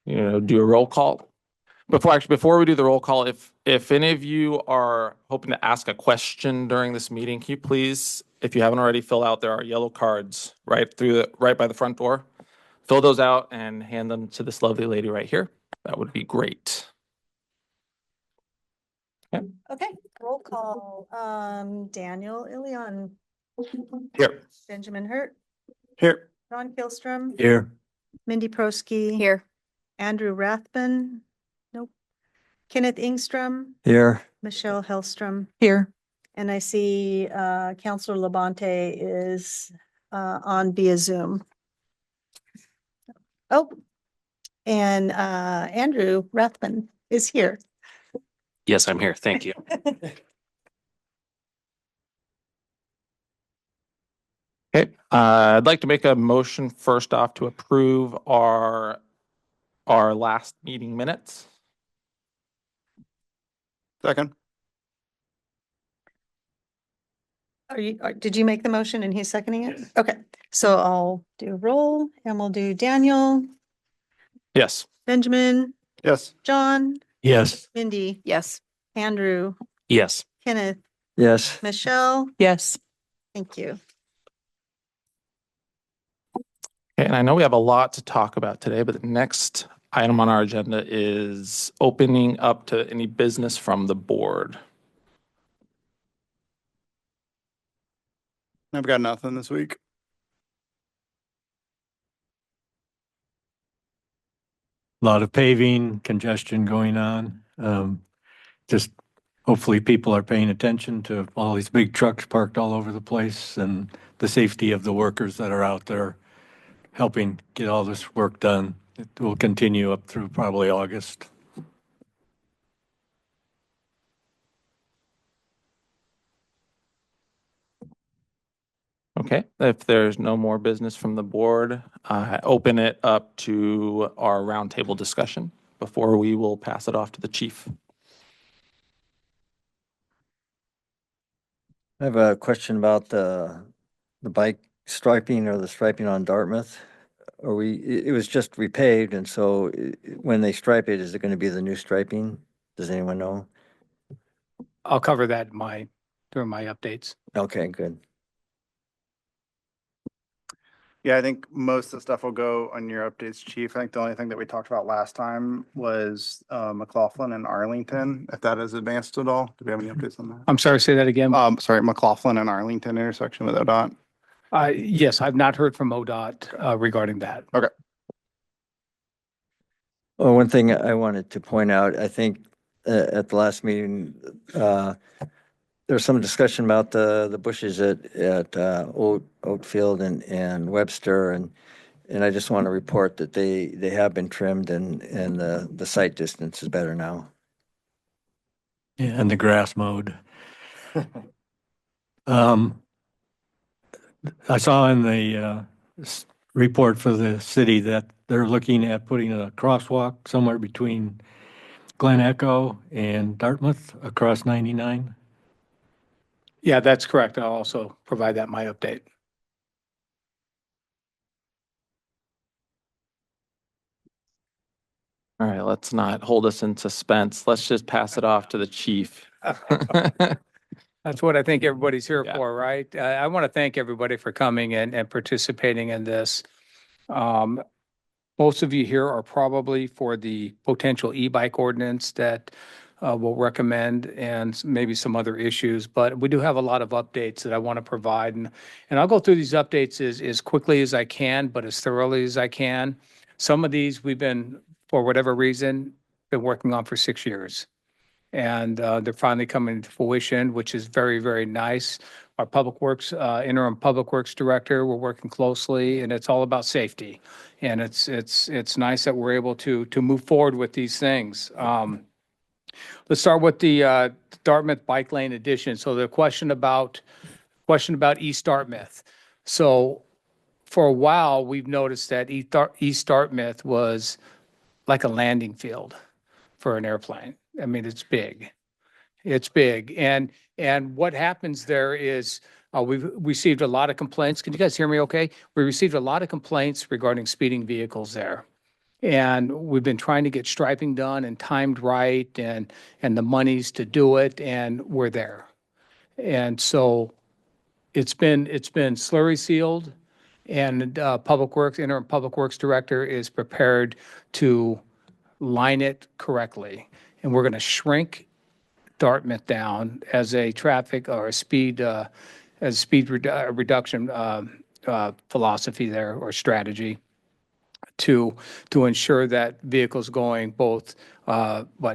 do a roll call. Before we do the roll call, if any of you are hoping to ask a question during this meeting, can you please, if you haven't already, fill out, there are yellow cards right by the front door. Fill those out and hand them to this lovely lady right here. That would be great. Okay, roll call. Daniel Ilion. Here. Benjamin Hurt. Here. Ron Kilstrom. Here. Mindy Prosky. Here. Andrew Rathbun. Nope. Kenneth Ingstrom. Here. Michelle Hellstrom. Here. And I see Counselor Labonte is on via Zoom. Oh, and Andrew Rathbun is here. Yes, I'm here. Thank you. Okay, I'd like to make a motion first off to approve our last meeting minutes. Second. Did you make the motion and he's seconding it? Okay, so I'll do a roll and we'll do Daniel, Yes. Benjamin, Yes. John, Yes. Mindy, Yes. Andrew, Yes. Kenneth, Yes. Michelle. Yes. Thank you. Okay, and I know we have a lot to talk about today, but the next item on our agenda is opening up to any business from the board. I've got nothing this week. A lot of paving, congestion going on. Just hopefully people are paying attention to all these big trucks parked all over the place and the safety of the workers that are out there helping get all this work done. It will continue up through probably August. Okay, if there's no more business from the board, open it up to our roundtable discussion before we will pass it off to the chief. I have a question about the bike striping or the striping on Dartmouth. It was just repaved, and so when they stripe it, is it going to be the new striping? Does anyone know? I'll cover that during my updates. Okay, good. Yeah, I think most of the stuff will go on your updates, Chief. I think the only thing that we talked about last time was McLaughlin and Arlington, if that has advanced at all. Do we have any updates on that? I'm sorry, say that again. Sorry, McLaughlin and Arlington intersection with ODOT. Yes, I've not heard from ODOT regarding that. Okay. Well, one thing I wanted to point out, I think at the last meeting, there's some discussion about the bushes at Oatfield and Webster, and I just want to report that they have been trimmed and the sight distance is better now. Yeah, and the grass mowed. I saw in the report for the city that they're looking at putting a crosswalk somewhere between Glen Echo and Dartmouth across 99. Yeah, that's correct. I'll also provide that in my update. All right, let's not hold us in suspense. Let's just pass it off to the chief. That's what I think everybody's here Yeah. for, right? I want to thank everybody for coming and participating in this. Most of you here are probably for the potential e-bike ordinance that we'll recommend and maybe some other issues, but we do have a lot of updates that I want to provide. And I'll go through these updates as quickly as I can, but as thoroughly as I can. Some of these we've been, for whatever reason, been working on for 6 years. And they're finally coming to fruition, which is very, very nice. Our Public Works, interim Public Works Director, we're working closely, and it's all about safety. And it's nice that we're able to move forward with these things. Let's start with the Dartmouth Bike Lane addition. So the question about East Dartmouth. So for a while, we've noticed that East Dartmouth was like a landing field for an airplane. I mean, it's big. It's big. And what happens there is we've received a lot of complaints. Can you guys hear me okay? We received a lot of complaints regarding speeding vehicles there. And we've been trying to get striping done and timed right and the monies to do it, and we're there. And so it's been slurry sealed, and interim Public Works Director is prepared to line it correctly. And we're going to shrink Dartmouth down as a traffic or a speed, reduction philosophy there, or strategy, to ensure that vehicles going both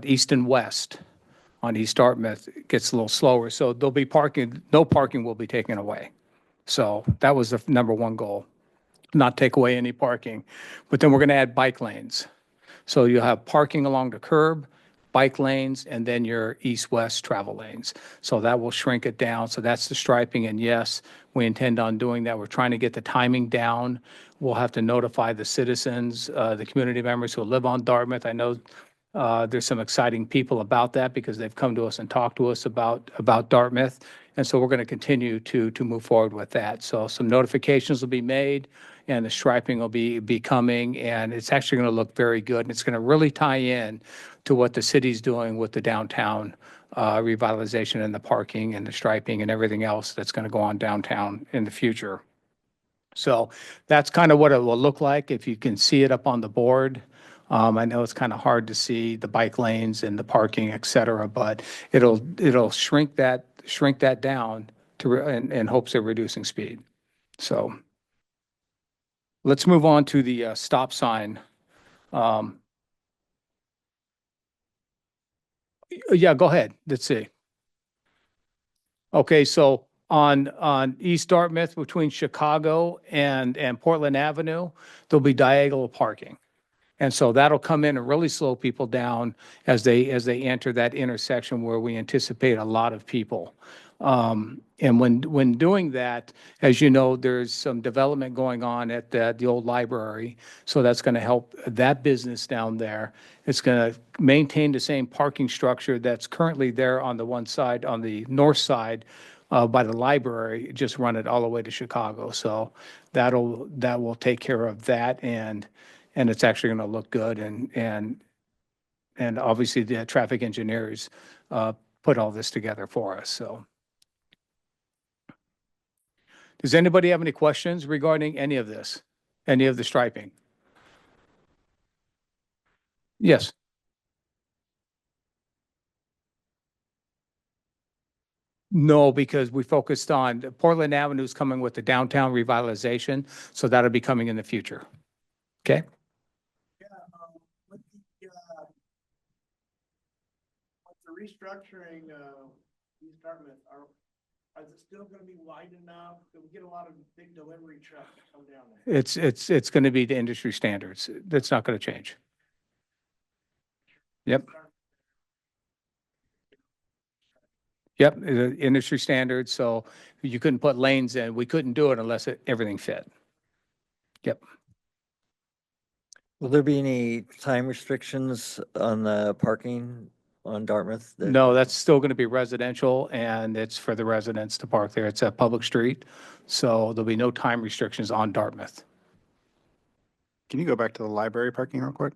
east and west on East Dartmouth gets a little slower. So there'll be parking, no parking will be taken away. So that was the number one goal, not take away any parking. But then we're going to add bike lanes. So you'll have parking along the curb, bike lanes, and then your east-west travel lanes. So that will shrink it down. So that's the striping. And yes, we intend on doing that. We're trying to get the timing down. We'll have to notify the citizens, the community members who live on Dartmouth. I know there's some exciting people about that because they've come to us and talked to us about Dartmouth. And so we're going to continue to move forward with that. So some notifications will be made, and the striping will be coming, and it's actually going to look very good. And it's going to really tie in to what the city's doing with the downtown revitalization and the parking and the striping and everything else that's going to go on downtown in the future. So that's kind of what it will look like if you can see it up on the board. I know it's kind of hard to see the bike lanes and the parking, et cetera, but it'll shrink that down in hopes of reducing speed. So let's move on to the stop sign. Yeah, go ahead. Let's see. Okay, so on East Dartmouth between Chicago and Portland Avenue, there'll be diagonal parking. And so that'll come in and really slow people down as they enter that intersection where we anticipate a lot of people. And when doing that, as you know, there's some development going on at the old library. So that's going to help that business down there. It's going to maintain the same parking structure that's currently there on the one side, on the north side by the library, just run it all the way to Chicago. So that will take care of that, and it's actually going to look good. And obviously the traffic engineers put all this together for us. So does anybody have any questions regarding any of this, any of the striping? Yes. No, because we focused on Portland Avenue's coming with the downtown revitalization, so that'll be coming in the future. Okay? With the restructuring, East Dartmouth, is it still gonna be wide enough? Do we get a lot of big delivery trucks that come down there? It's going to be the industry standards. That's not going to change. Yep. Yep, industry standards. So you couldn't put lanes in. We couldn't do it unless everything fit. Yep. Will there be any time restrictions on the parking on Dartmouth? No, that's still going to be residential, and it's for the residents to park there. It's a public street, so there'll be no time restrictions on Dartmouth. Can you go back to the library parking real quick?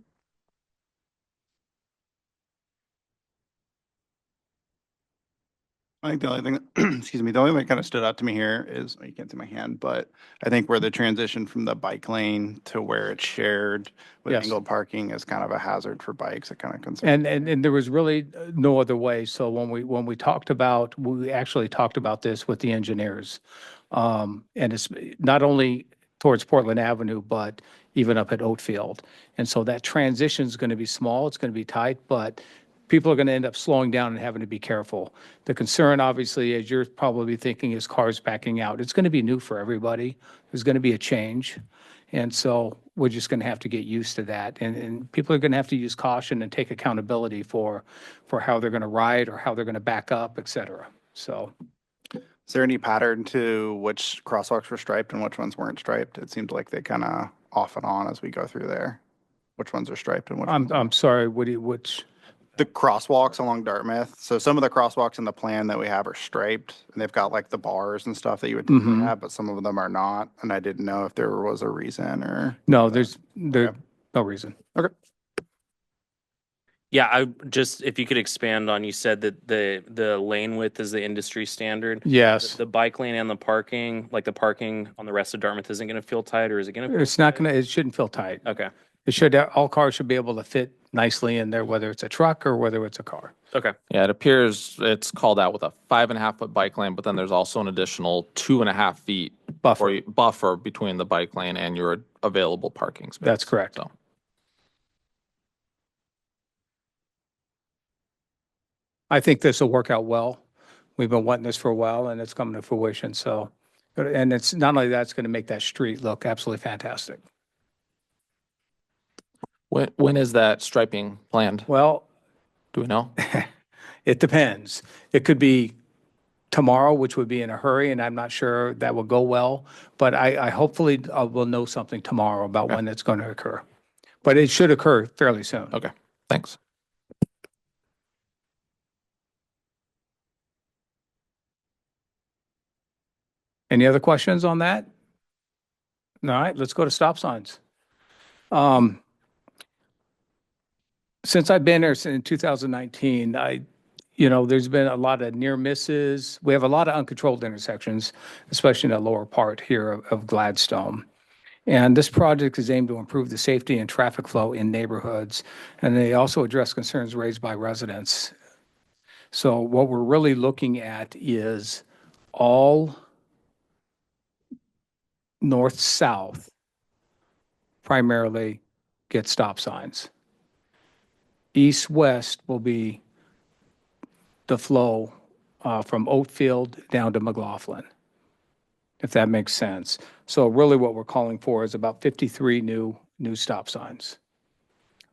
I think the only thing, excuse me, the only thing that kind of stood out to me here is, you can't see my hand, but I think where the transition from the bike lane to where it's shared with Yes. angled parking is kind of a hazard for bikes. It kind of concerns. And there was really no other way. So when we actually talked about this with the engineers. And it's not only towards Portland Avenue, but even up at Oatfield. And so that transition is going to be small, it's going to be tight, but people are going to end up slowing down and having to be careful. The concern, obviously, as you're probably thinking, is cars backing out. It's going to be new for everybody. There's going to be a change. And so we're just going to have to get used to that. And people are going to have to use caution and take accountability for how they're going to ride or how they're going to back up, et cetera. So. Is there any pattern to which crosswalks were striped and which ones weren't striped? It seemed like they kind of off and on as we go through there. Which ones are striped and which ones I'm sorry, which? the crosswalks along Dartmouth. So some of the crosswalks in the plan that we have are striped and they've got like the bars and stuff that you would typically Mhm. have, but some of them are not. And I didn't know if there was a reason or. No, Okay. no reason. Yeah, I just, if you could expand on, you said that the lane width is the industry standard. Yes. The bike lane and the parking, like the parking on the rest of Dartmouth isn't going to feel tight, or is it going to? It's not gonna, it shouldn't feel tight. Okay. It should, all cars should be able to fit nicely in there, whether it's a truck or whether it's a car. Okay. Yeah, it appears it's called out with a 5.5 foot bike lane, but then there's also an additional 2.5 feet Buffer. buffer between the bike lane and your available parking space. That's correct. So, I think this will work out well. We've been wanting this for a while and it's coming to fruition. So, and it's not only that, it's going to make that street look absolutely fantastic. when is that striping planned? Well, Do we know? it depends. It could be tomorrow, which would be in a hurry, and I'm not sure that will go well. But I hopefully will know something tomorrow about when it's going to occur. But it should occur fairly soon. Okay, thanks. Any other questions on that? All right, let's go to stop signs. Since I've been here since 2019, there's been a lot of near misses. We have a lot of uncontrolled intersections, especially in the lower part here of Gladstone. And this project is aimed to improve the safety and traffic flow in neighborhoods, and they also address concerns raised by residents. So what we're really looking at is all north-south primarily get stop signs. East-west will be the flow from Oatfield down to McLaughlin, if that makes sense. So really what we're calling for is about 53 new stop signs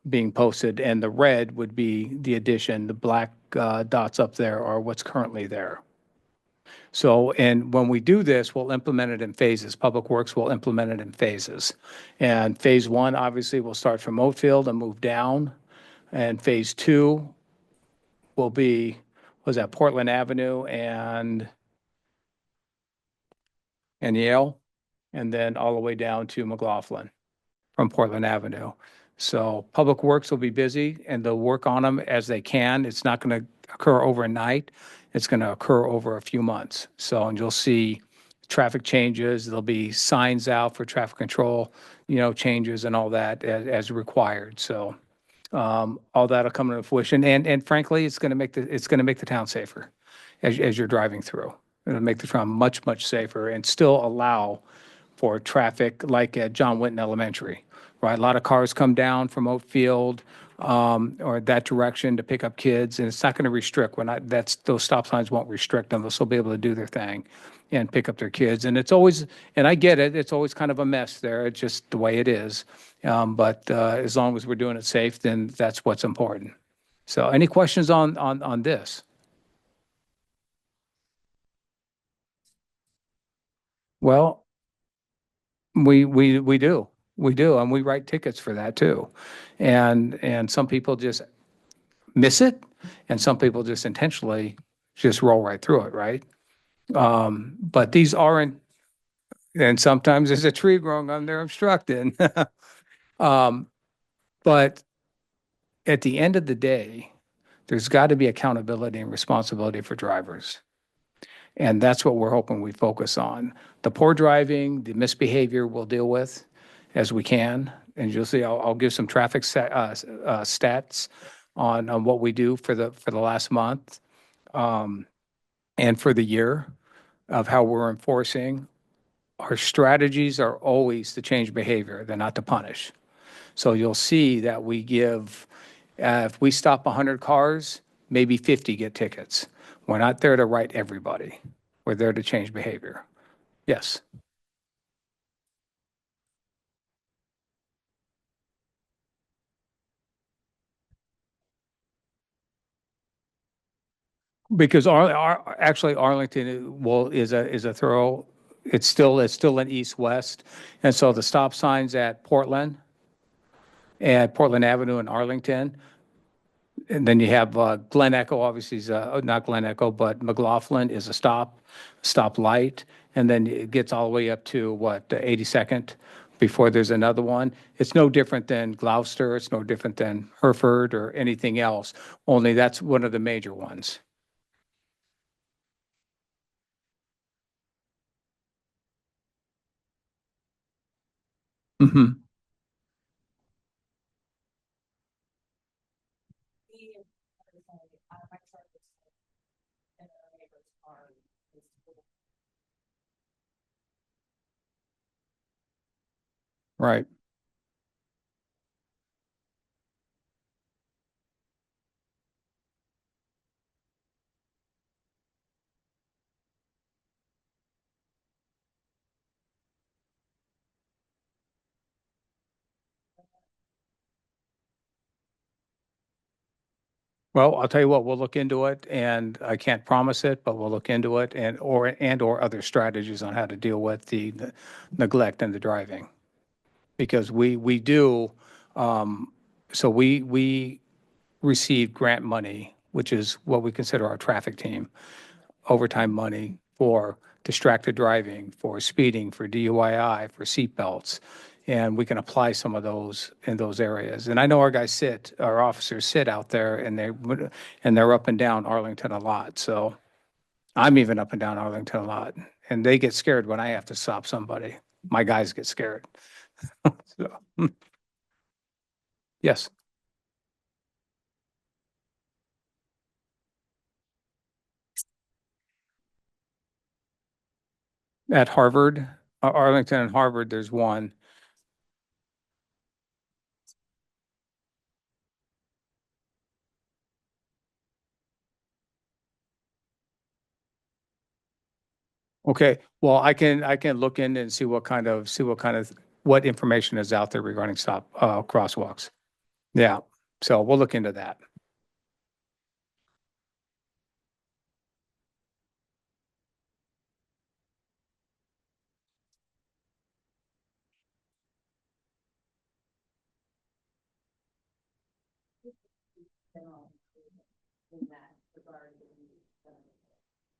being posted, and the red would be the addition. The black dots up there are what's currently there. So, and when we do this, we'll implement it in phases. Public Works will implement it in phases. And phase one, obviously, will start from Oatfield and move down. And phase two will be, was that Portland Avenue and Yale, and then all the way down to McLaughlin from Portland Avenue. So Public Works will be busy and they'll work on them as they can. It's not going to occur overnight. It's going to occur over a few months. So, and you'll see traffic changes. There'll be signs out for traffic control, changes and all that as required. So all that'll come into fruition. And frankly, it's going to make the town safer as you're driving through. It'll make the town much, much safer and still allow for traffic like at John Winton Elementary, right? A lot of cars come down from Oatfield or that direction to pick up kids, and it's not going to restrict. Those stop signs won't restrict them. They'll still be able to do their thing and pick up their kids. And it's always, and I get it, it's always kind of a mess there. It's just the way it is. But as long as we're doing it safe, then that's what's important. So any questions on this? Well, we do. We do, and we write tickets for that too. And some people just miss it, and some people just intentionally just roll right through it, right? But these aren't, and sometimes there's a tree growing on there obstructing. But at the end of the day, there's got to be accountability and responsibility for drivers. And that's what we're hoping we focus on. The poor driving, the misbehavior we'll deal with as we can. And you'll see, I'll give some traffic stats on what we do for the last month and for the year of how we're enforcing. Our strategies are always to change behavior. They're not to punish. So you'll see that we give, if we stop 100 cars, maybe 50 get tickets. We're not there to write everybody. We're there to change behavior. Yes. Because actually Arlington is a thorough, it's still an east-west. And so the stop signs at Portland Avenue in Arlington, and then you have Glen Echo, obviously is not Glen Echo, but McLaughlin is a stop light. And then it gets all the way up to the 82nd, before there's another one. It's no different than Gloucester, it's no different than Hereford or anything else, only that's one of the major ones. Hmm. Right. Well, I'll tell you what, we'll look into it, and I can't promise it, but we'll look into it and or other strategies on how to deal with the neglect and the driving. Because we do, so we receive grant money, which is what we consider our traffic team, overtime money for distracted driving, for speeding, for DUII, for seatbelts. And we can apply some of those in those areas. And I know our officers sit out there and they're up and down Arlington a lot. So I'm even up and down Arlington a lot. And they get scared when I have to stop somebody. My guys get scared. So, yes. At Harvard, Arlington and Harvard, there's one. Okay, well, I can look in and what information is out there regarding crosswalks. Yeah, so we'll look into that.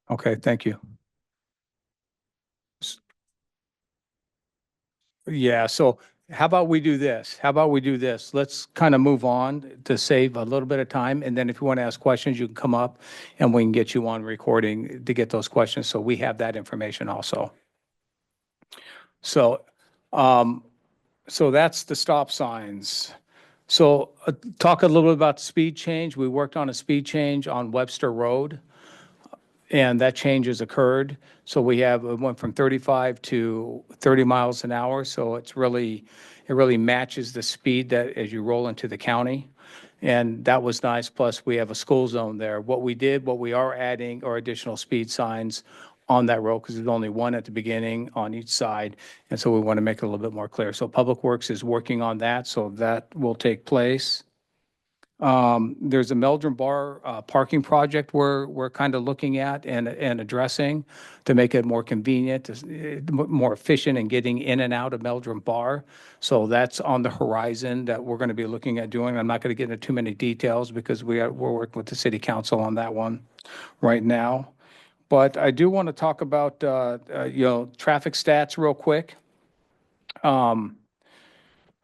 Okay, thank you. Yeah, so how about we do this? How about we do this? Let's kind of move on to save a little bit of time. And then if you want to ask questions, you can come up and we can get you on recording to get those questions. So we have that information also. So, um, so that's the stop signs. So talk a little bit about the speed change. We worked on a speed change on Webster Road. And that change has occurred. So it went from 35 to 30 miles an hour. So it really matches the speed that as you roll into the county. And that was nice. Plus we have a school zone there. What we are adding are additional speed signs on that road because there's only one at the beginning on each side. And so we want to make it a little bit more clear. So Public Works is working on that. So that will take place. There's a Meldrum Bar parking project we're kind of looking at and addressing to make it more convenient, more efficient in getting in and out of Meldrum Bar. So that's on the horizon that we're going to be looking at doing. I'm not going to get into too many details because we're working with the city council on that one right now. But I do want to talk about traffic stats real quick.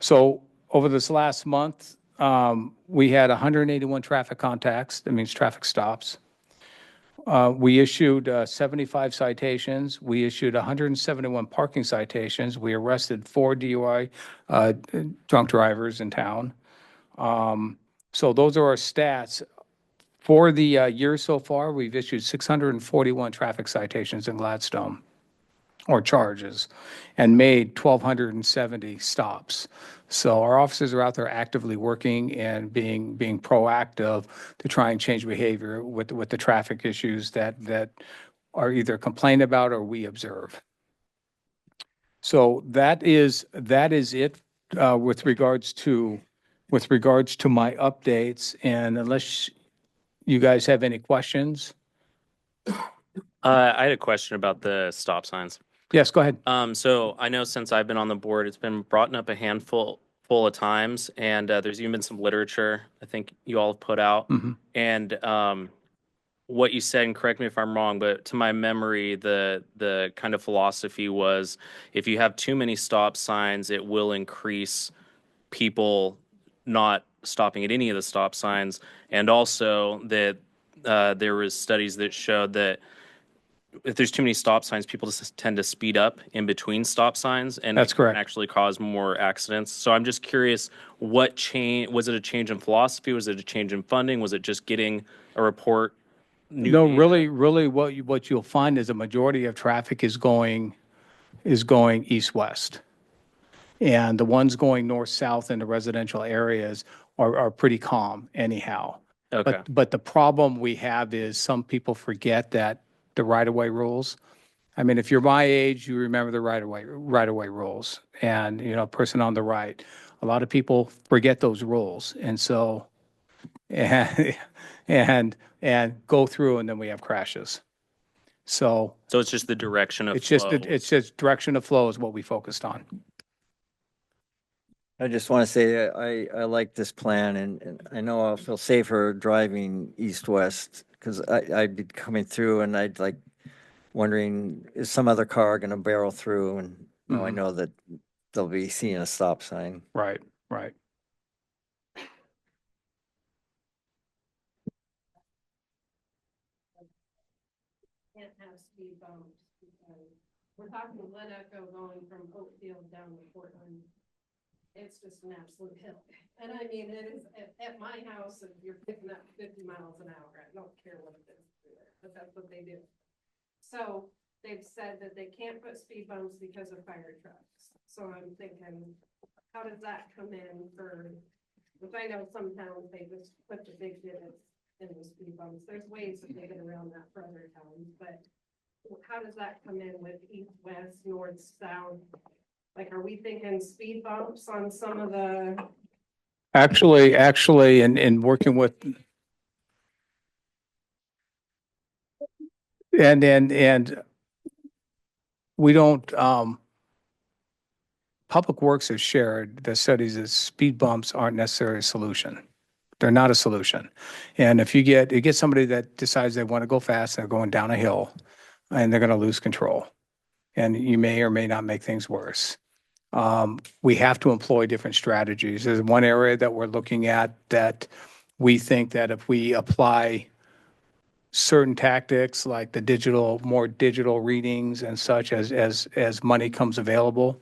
So over this last month, we had 181 traffic contacts. That means traffic stops. We issued 75 citations. We issued 171 parking citations. We arrested 4 DUI drunk drivers in town. So those are our stats. For the year so far, we've issued 641 traffic citations in Gladstone, or charges, and made 1,270 stops. So our officers are out there actively working and being proactive to try and change behavior with the traffic issues that are either complained about or we observe. So that is it with regards to my updates. And unless you guys have any questions, I had a question about the stop signs. yes, go ahead. So I know since I've been on the board, it's been brought up a handful of times, and there's even been some literature I think you all have put out. Mhm. And what you said, and correct me if I'm wrong, but to my memory, the kind of philosophy was if you have too many stop signs, it will increase people not stopping at any of the stop signs, and also that there was studies that showed that if there's too many stop signs, people just tend to speed up in between stop signs, and That's it can correct. actually cause more accidents. So I'm just curious, what change was it? A change in philosophy? Was it a change in funding? Was it just getting a report? New No, data? really, what you'll find is a majority of traffic is going east-west. And the ones going north-south in the residential areas are pretty calm anyhow. Okay. But the problem we have is some people forget that the right-of-way rules. I mean, if you're my age, you remember the right-of-way rules. And, you know, person on the right, a lot of people forget those rules. And so, and, and go through and then we have crashes. So So it's just the direction of it's just, flow. it's just direction of flow is what we focused on. I just want to say I like this plan and I know I'll feel safer driving east-west because I'd be coming through and I'd like wondering, is some other car going to barrel through? And no, I Mhm. know that they'll be seeing a stop sign. Right, right. Can't have speed bumps because we're talking Glen Echo going from Oakfield down to Portland. It's just an absolute hill. And I mean, it is at my house, if you're picking up 50 miles an hour, I don't care what it is, but that's what they do. So they've said that they can't put speed bumps because of fire trucks. So I'm thinking, how does that come in for, which I know some towns, they just put the big divots in the speed bumps. There's ways that they get around that for other towns, but how does that come in with east, west, north, south? Like, are we thinking speed bumps on some of the, Actually, in working with, and we don't, Public Works has shared the studies that speed bumps aren't necessarily a solution. They're not a solution. And if you get somebody that decides they want to go fast, they're going down a hill and they're going to lose control. And you may or may not make things worse. We have to employ different strategies. There's one area that we're looking at that we think that if we apply certain tactics like the more digital readings and such as money comes available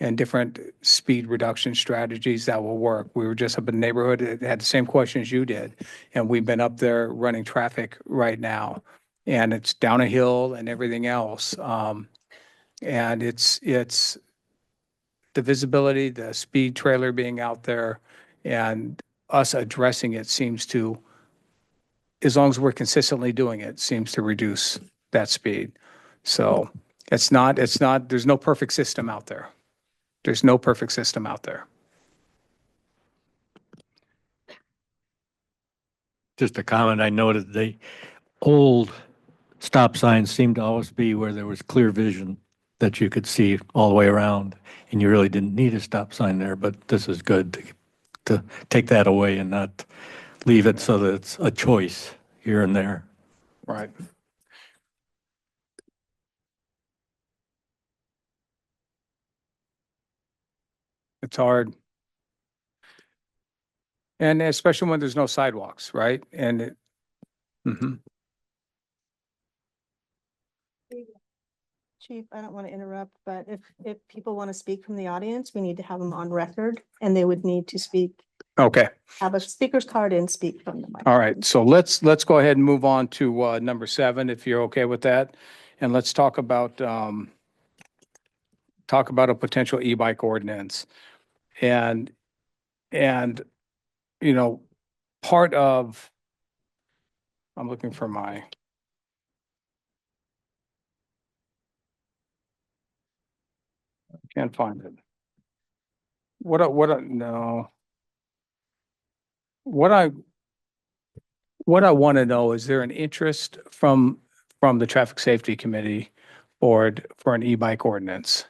and different speed reduction strategies that will work. We were just up in the neighborhood, it had the same questions you did. And we've been up there running traffic right now. And it's down a hill and everything else. And it's the visibility, the speed trailer being out there, and us addressing it seems to, as long as we're consistently doing it, seems to reduce that speed. So it's not, there's no perfect system out there. There's no perfect system out there. Just a comment, I noted the old stop signs seemed to always be where there was clear vision that you could see all the way around, and you really didn't need a stop sign there, but this is good to take that away and not leave it so that it's a choice here and there. Right. It's hard. And especially when there's no sidewalks, right? And it, mhm. Chief, I don't want to interrupt, but if people want to speak from the audience, we need to have them on record and they would need to speak, Okay. have a speaker's card and speak from the mic. All right. So let's go ahead and move on to number 7, if you're okay with that. And let's talk about a potential e-bike ordinance. And, you know, part of, I'm looking for my, can't find it. No. What I want to know, is there an interest from the Traffic Safety Committee Board for an e-bike ordinance?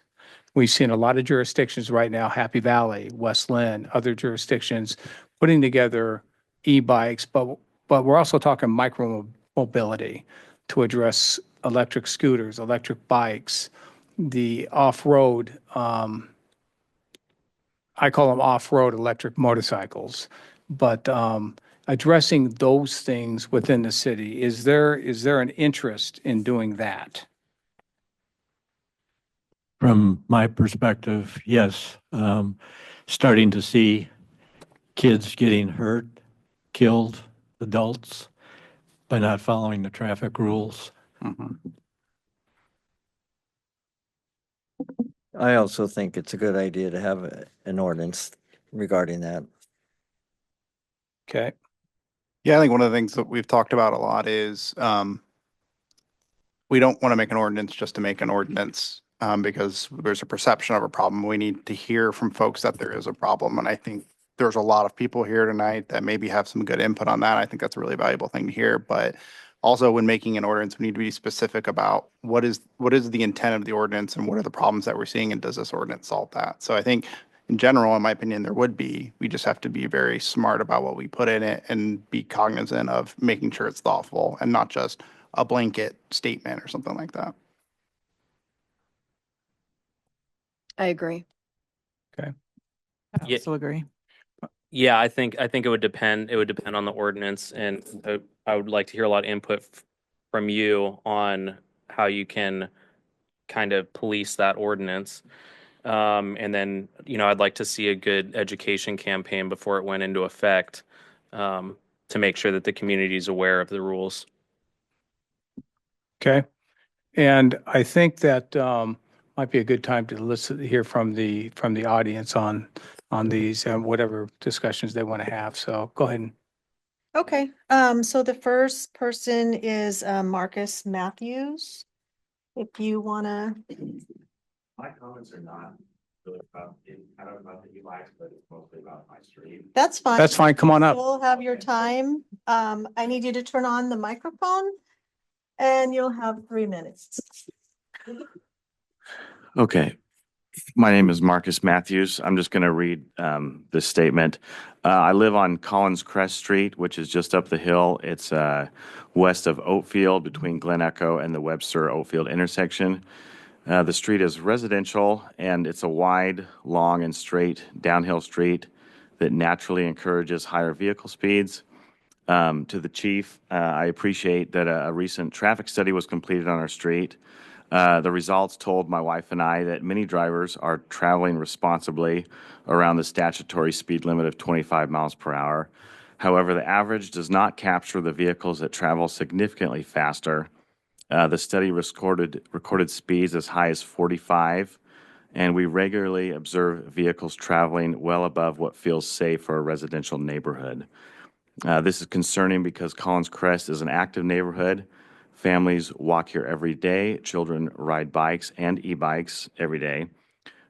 We've seen a lot of jurisdictions right now, Happy Valley, West Lynn, other jurisdictions putting together e-bikes, but we're also talking mobility to address electric scooters, electric bikes, the off-road, I call them off-road electric motorcycles. But addressing those things within the city, is there an interest in doing that? From my perspective, yes. Starting to see kids getting hurt, killed, adults by not following the traffic rules. Mhm. I also think it's a good idea to have an ordinance regarding that. Okay. Yeah, I think one of the things that we've talked about a lot is we don't want to make an ordinance just to make an ordinance because there's a perception of a problem. We need to hear from folks that there is a problem. And I think there's a lot of people here tonight that maybe have some good input on that. I think that's a really valuable thing to hear. But also when making an ordinance, we need to be specific about what is the intent of the ordinance and what are the problems that we're seeing and does this ordinance solve that? So I think in general, in my opinion, there would be. We just have to be very smart about what we put in it and be cognizant of making sure it's thoughtful and not just a blanket statement or something like that. I agree. Okay. I Yeah. also agree. Yeah, I think it would depend. It would depend on the ordinance, and I would like to hear a lot of input from you on how you can kind of police that ordinance. And then, I'd like to see a good education campaign before it went into effect, to make sure that the community is aware of the rules. Okay. And I think that might be a good time to listen, hear from the audience on these and whatever discussions they want to have. So go ahead and Okay, so the first person is Marcus Matthews. If you wanna, My comments are not really about, kind of about the e-bikes, but it's mostly about my street. that's fine. That's fine. Come on up. You'll have your time. I need you to turn on the microphone and you'll have 3 minutes. Okay. My name is Marcus Matthews. I'm just going to read this statement. I live on Collins Crest Street, which is just up the hill. It's west of Oatfield between Glen Echo and the Webster Oatfield intersection. The street is residential and it's a wide, long, and straight downhill street that naturally encourages higher vehicle speeds. To the chief, I appreciate that a recent traffic study was completed on our street. The results told my wife and I that many drivers are traveling responsibly around the statutory speed limit of 25 miles per hour. However, the average does not capture the vehicles that travel significantly faster. The study recorded speeds as high as 45, and we regularly observe vehicles traveling well above what feels safe for a residential neighborhood. This is concerning because Collins Crest is an active neighborhood. Families walk here every day. Children ride bikes and e-bikes every day.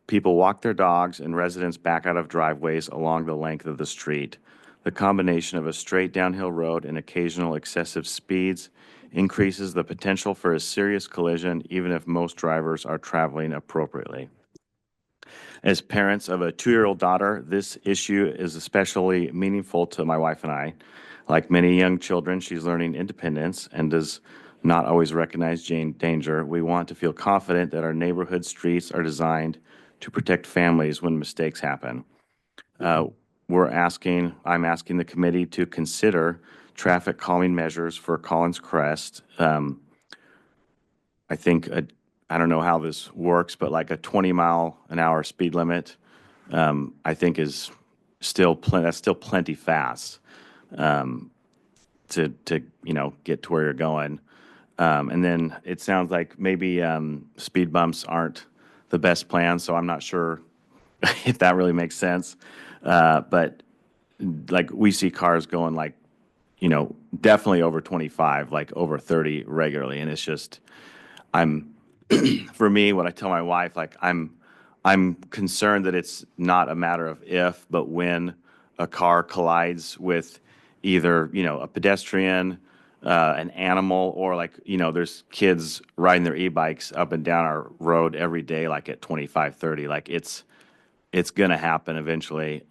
People walk their dogs and residents back out of driveways along the length of the street. The combination of a straight downhill road and occasional excessive speeds increases the potential for a serious collision, even if most drivers are traveling appropriately. As parents of a 2-year-old daughter, this issue is especially meaningful to my wife and I. Like many young children, she's learning independence and does not always recognize danger. We want to feel confident that our neighborhood streets are designed to protect families when mistakes happen. I'm asking the committee to consider traffic calming measures for Collins Crest. I think, I don't know how this works, but like a 20-mile-an-hour speed limit, I think is still that's still plenty fast to get to where you're going. And then it sounds like maybe speed bumps aren't the best plan, so I'm not sure if that really makes sense. But like we see cars going like, definitely over 25, like over 30 regularly. And it's just, for me, what I tell my wife, like I'm concerned that it's not a matter of if, but when a car collides with either, a pedestrian, an animal, or like, there's kids riding their e-bikes up and down our road every day, like at 25, 30, like it's going to happen eventually,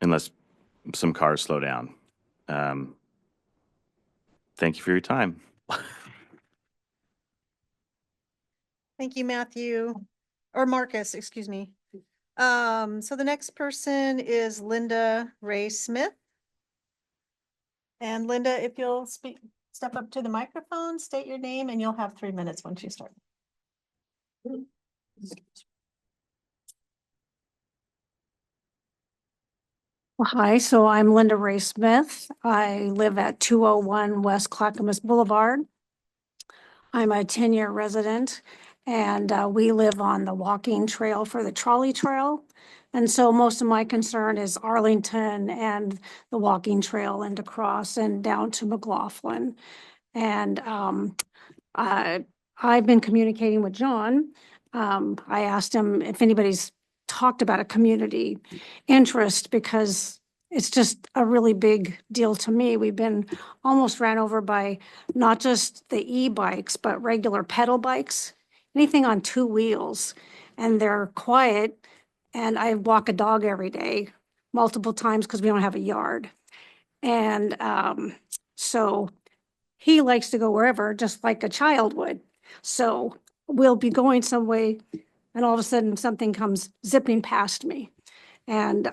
unless some cars slow down. Thank you for your time. Thank you, Matthew, or Marcus, excuse me. So the next person is Linda Ray Smith. And Linda, if you'll step up to the microphone, state your name, and you'll have 3 minutes once you start. Well, hi, so I'm Linda Ray Smith. I live at 201 West Clackamas Boulevard. I'm a 10-year resident, and we live on the walking trail for the trolley trail. And so most of my concern is Arlington and the walking trail into Cross and down to McLaughlin. And I've been communicating with John. I asked him if anybody's talked about a community interest because it's just a really big deal to me. We've been almost ran over by not just the e-bikes, but regular pedal bikes, anything on 2 wheels. And they're quiet. And I walk a dog every day, multiple times because we don't have a yard. And so he likes to go wherever, just like a child would. So we'll be going some way and all of a sudden something comes zipping past me. And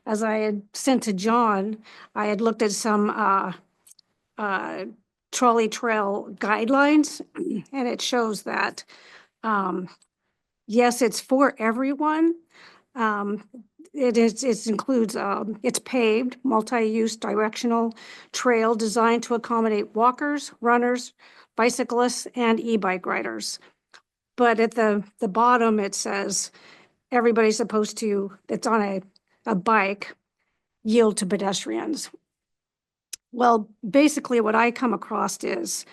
as I had sent to John, I had looked at some trolley trail guidelines, and it shows that, yes, it's for everyone. It includes, it's paved, multi-use directional trail designed to accommodate walkers, runners, bicyclists, and e-bike riders. But at the bottom, it says, everybody's supposed to, that's on a bike, yield to pedestrians. Well, basically what I come across is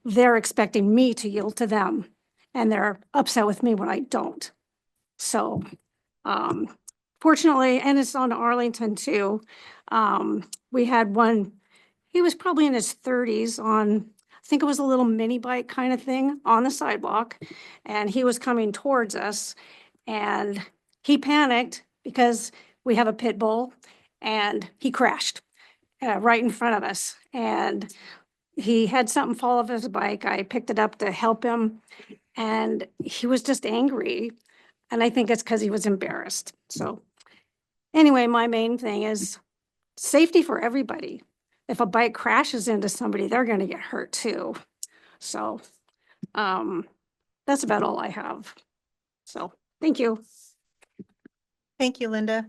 they're expecting me to yield to them, and they're upset with me when I don't. So, fortunately, and it's on Arlington too. We had one, he was probably in his 30s on, I think it was a little mini bike kind of thing on the sidewalk. And he was coming towards us and he panicked because we have a pit bull and he crashed right in front of us. And he had something fall off his bike. I picked it up to help him and he was just angry. And I think it's because he was embarrassed. So anyway, my main thing is safety for everybody. If a bike crashes into somebody, they're going to get hurt too. So that's about all I have. So thank you. Thank you, Linda.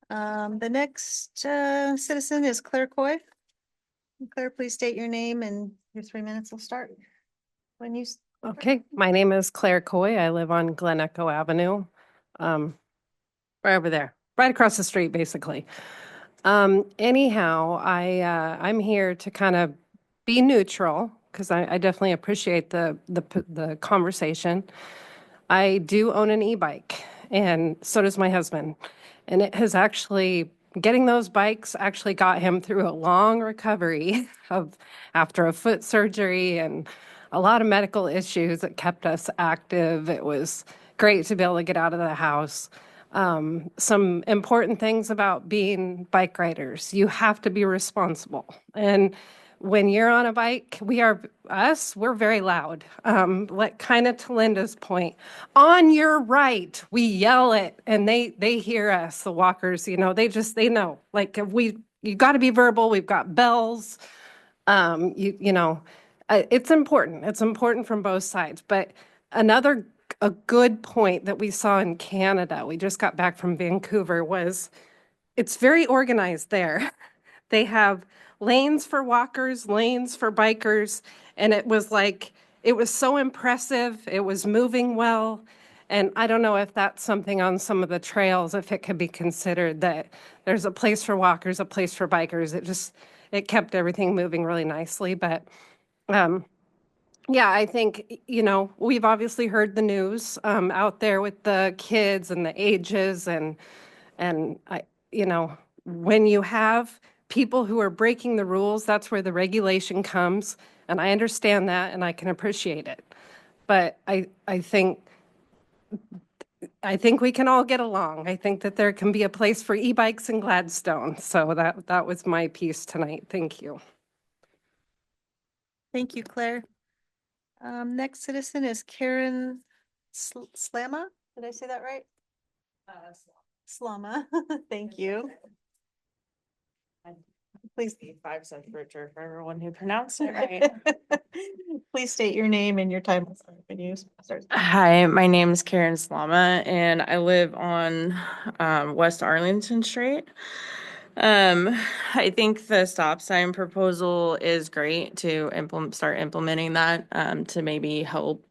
The next citizen is Claire Coy. Claire, please state your name and your 3 minutes will start. When you Okay, my name is Claire Coy. I live on Glen Echo Avenue. Right over there, right across the street, basically. Anyhow, I'm here to kind of be neutral because I definitely appreciate the conversation. I do own an e-bike, and so does my husband. And it has actually, getting those bikes actually got him through a long recovery of after a foot surgery and a lot of medical issues that kept us active. It was great to be able to get out of the house. Some important things about being bike riders. You have to be responsible. And when you're on a bike, we're very loud. Like kind of to Linda's point, on your right, we yell it and they hear us, the walkers, they know, like you got to be verbal. We've got bells. It's important. It's important from both sides. But a good point that we saw in Canada, we just got back from Vancouver, was it's very organized there. They have lanes for walkers, lanes for bikers, and it was so impressive. It was moving well. And I don't know if that's something on some of the trails, if it could be considered that there's a place for walkers, a place for bikers. It kept everything moving really nicely. But yeah, I think, we've obviously heard the news out there with the kids and the ages and when you have people who are breaking the rules, that's where the regulation comes. And I understand that and I can appreciate it. But I think we can all get along. I think that there can be a place for e-bikes in Gladstone. So that was my piece tonight. Thank you. Thank you, Claire. Next citizen is Karen Slama. Did I say that right? Slama. Thank you. Please. 5 cents richer for everyone who pronounced it right. Please state your name and your time when you start. Hi, my name is Karen Slama and I live on West Arlington Street. I think the stop sign proposal is great to start implementing that to maybe help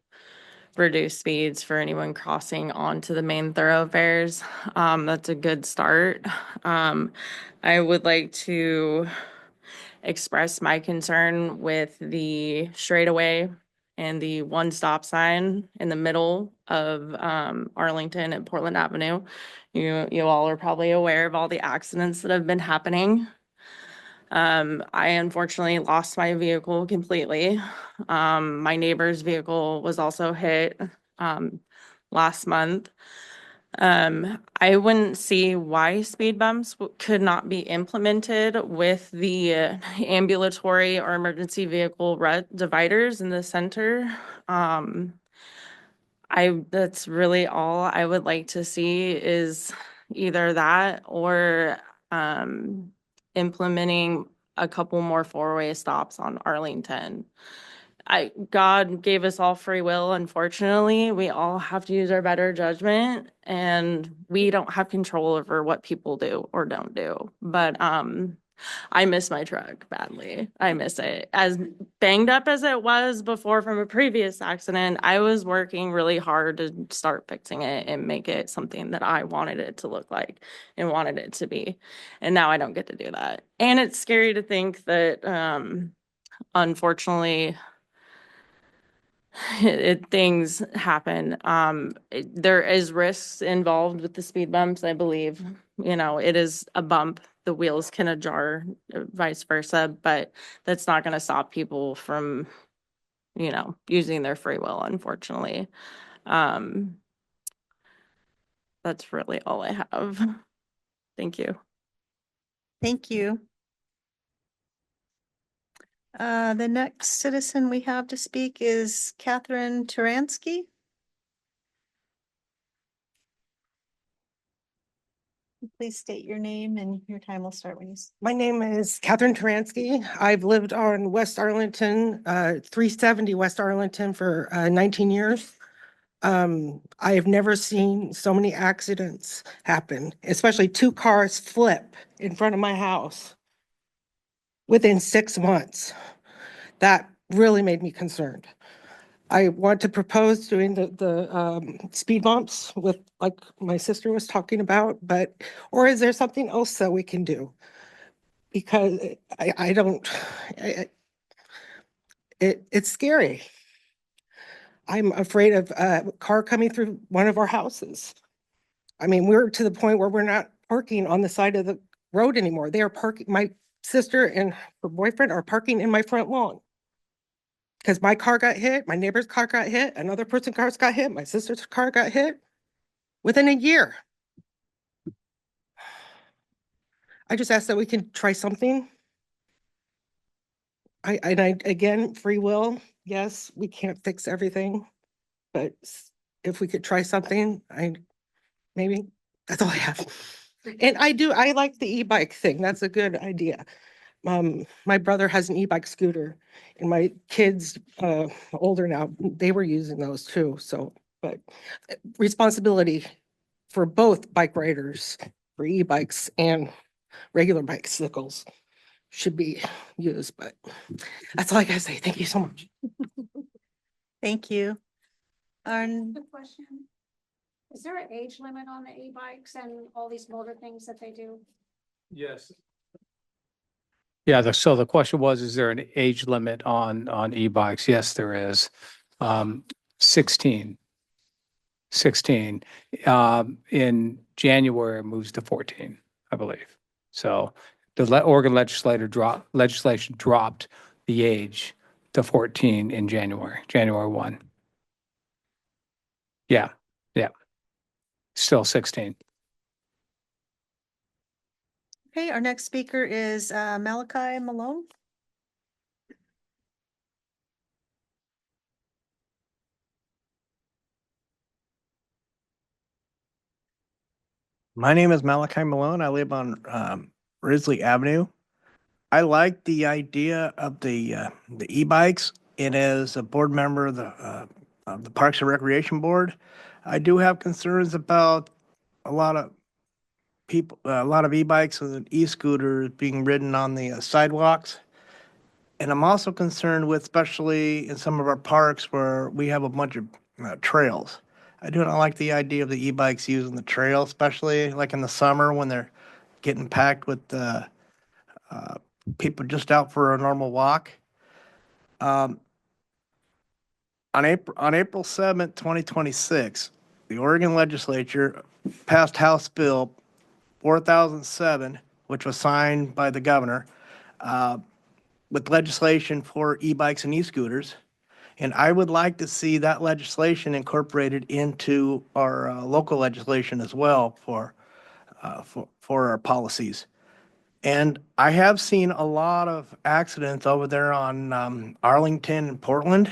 reduce speeds for anyone crossing onto the main thoroughfares. That's a good start. I would like to express my concern with the straightaway and the one stop sign in the middle of Arlington and Portland Avenue. You all are probably aware of all the accidents that have been happening. I unfortunately lost my vehicle completely. My neighbor's vehicle was also hit last month. I wouldn't see why speed bumps could not be implemented with the ambulatory or emergency vehicle dividers in the center. That's really all I would like to see is either that or implementing a couple more four-way stops on Arlington. God gave us all free will. Unfortunately, we all have to use our better judgment, and we don't have control over what people do or don't do. But I miss my truck badly. I miss it. As banged up as it was before from a previous accident, I was working really hard to start fixing it and make it something that I wanted it to look like and wanted it to be. And now I don't get to do that. And it's scary to think that unfortunately things happen. There is risks involved with the speed bumps, I believe. You know, it is a bump. The wheels can ajar, vice versa, but that's not going to stop people from, you know, using their free will, unfortunately. That's really all I have. Thank you. Thank you. The next citizen we have to speak is Catherine Turansky. Please state your name and your time will start when you. My name is Catherine Turansky. I've lived on West Arlington, 370 West Arlington for 19 years. I have never seen so many accidents happen, especially 2 cars flip in front of my house within 6 months. That really made me concerned. I want to propose doing the speed bumps with, like my sister was talking about, or is there something else that we can do? Because I don't, it's scary. I'm afraid of a car coming through one of our houses. I mean, we're to the point where we're not parking on the side of the road anymore. They are parking, my sister and her boyfriend are parking in my front lawn. Because my car got hit, my neighbor's car got hit, another person's car got hit, my sister's car got hit within a year. I just ask that we can try something. Again, free will, yes, we can't fix everything, but if we could try something, maybe that's all I have. And I like the e-bike thing. That's a good idea. My brother has an e-bike scooter and my kids, older now, they were using those too. So, but responsibility for both bike riders, for e-bikes and regular bicycles should be used, but that's all I gotta say. Thank you so much. Thank you. Good question. Is there an age limit on the e-bikes and all these motor things that they do? Yes. Yeah, so the question was, is there an age limit on e-bikes? Yes, there is. 16. 16. In January, it moves to 14, I believe. So the Oregon legislation dropped the age to 14 in January 1. Yeah, yeah. Still 16. Okay, our next speaker is Malachi Malone. My name is Malachi Malone. I live on Risley Avenue. I like the idea of the e-bikes. And as a board member of the Parks and Recreation Board, I do have concerns about a lot of people, a lot of e-bikes and e-scooters being ridden on the sidewalks. And I'm also concerned with, especially in some of our parks where we have a bunch of trails. I do not like the idea of the e-bikes using the trail, especially like in the summer when they're getting packed with uh, people just out for a normal walk. Um, on April 7th, 2026, the Oregon legislature passed House Bill 4007, which was signed by the governor, uh, with legislation for e-bikes and e-scooters. And I would like to see that legislation incorporated into our local legislation as well for our policies. And I have seen a lot of accidents over there on Arlington and Portland.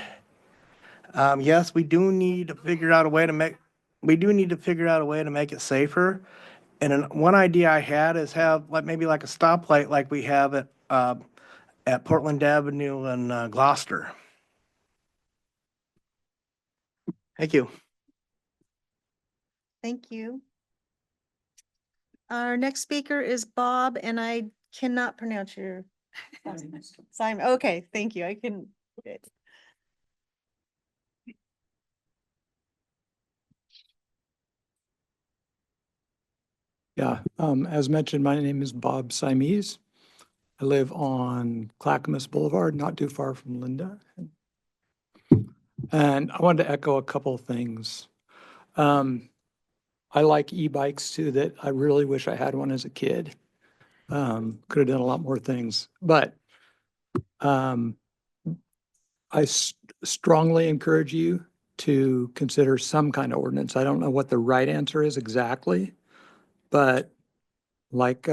Yes, we do need to figure out a way to make it safer. And one idea I had is have like maybe like a stoplight like we have at Portland Avenue and Gloucester. Thank you. Thank you. Our next speaker is Bob, and I cannot pronounce your last name. Simon. Okay, thank you. I can. Okay. Yeah, as mentioned, my name is Bob Simes. I live on Clackamas Boulevard, not too far from Linda. And I wanted to echo a couple of things. I like e-bikes too, that I really wish I had one as a kid. Could have done a lot more things, but I strongly encourage you to consider some kind of ordinance. I don't know what the right answer is exactly, but like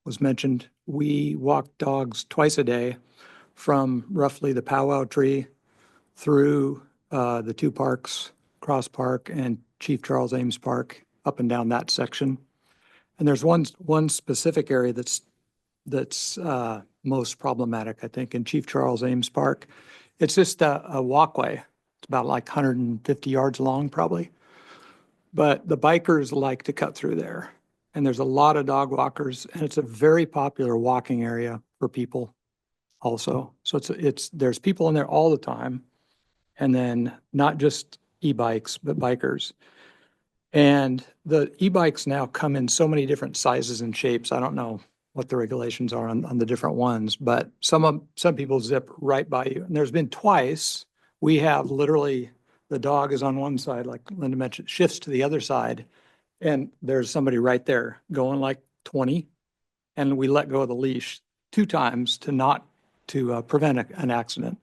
was mentioned, we walk dogs twice a day from roughly the powwow tree through the two parks, Cross Park and Chief Charles Ames Park, up and down that section. And there's one specific area that's most problematic, I think, in Chief Charles Ames Park. It's just a walkway. It's about like 150 yards long, probably. But the bikers like to cut through there. And there's a lot of dog walkers, and it's a very popular walking area for people also. So there's people in there all the time. And then not just e-bikes, but bikers. And the e-bikes now come in so many different sizes and shapes. I don't know what the regulations are on the different ones, but some people zip right by you. And there's been twice we have literally the dog is on one side, like Linda mentioned, shifts to the other side, and there's somebody right there going like 20, and we let go of the leash 2 times to prevent an accident.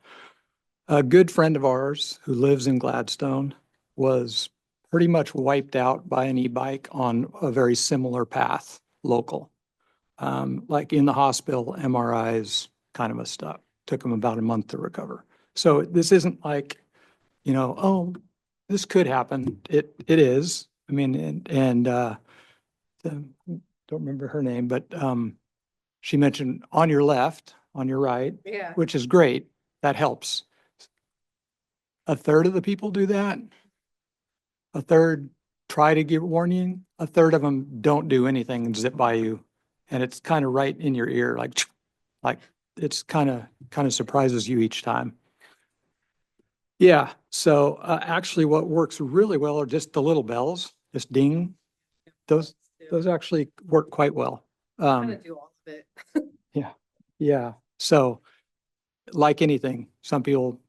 A good friend of ours who lives in Gladstone was pretty much wiped out by an e-bike on a very similar path, local. Like in the hospital, MRIs, kind of a stuff. Took him about a month to recover. So this isn't like, oh, this could happen. It is. I mean, don't remember her name, but she mentioned on your left, on your right, Yeah. which is great. That helps. A third of the people do that. A third try to give warning. A third of them don't do anything and zip by you. And it's kind of right in your ear, like it's kind of surprises you each time. Yeah. So actually what works really well are just the little bells, just ding. Those actually work quite well. Kind of do all of it. Yeah. Yeah. So like anything, some people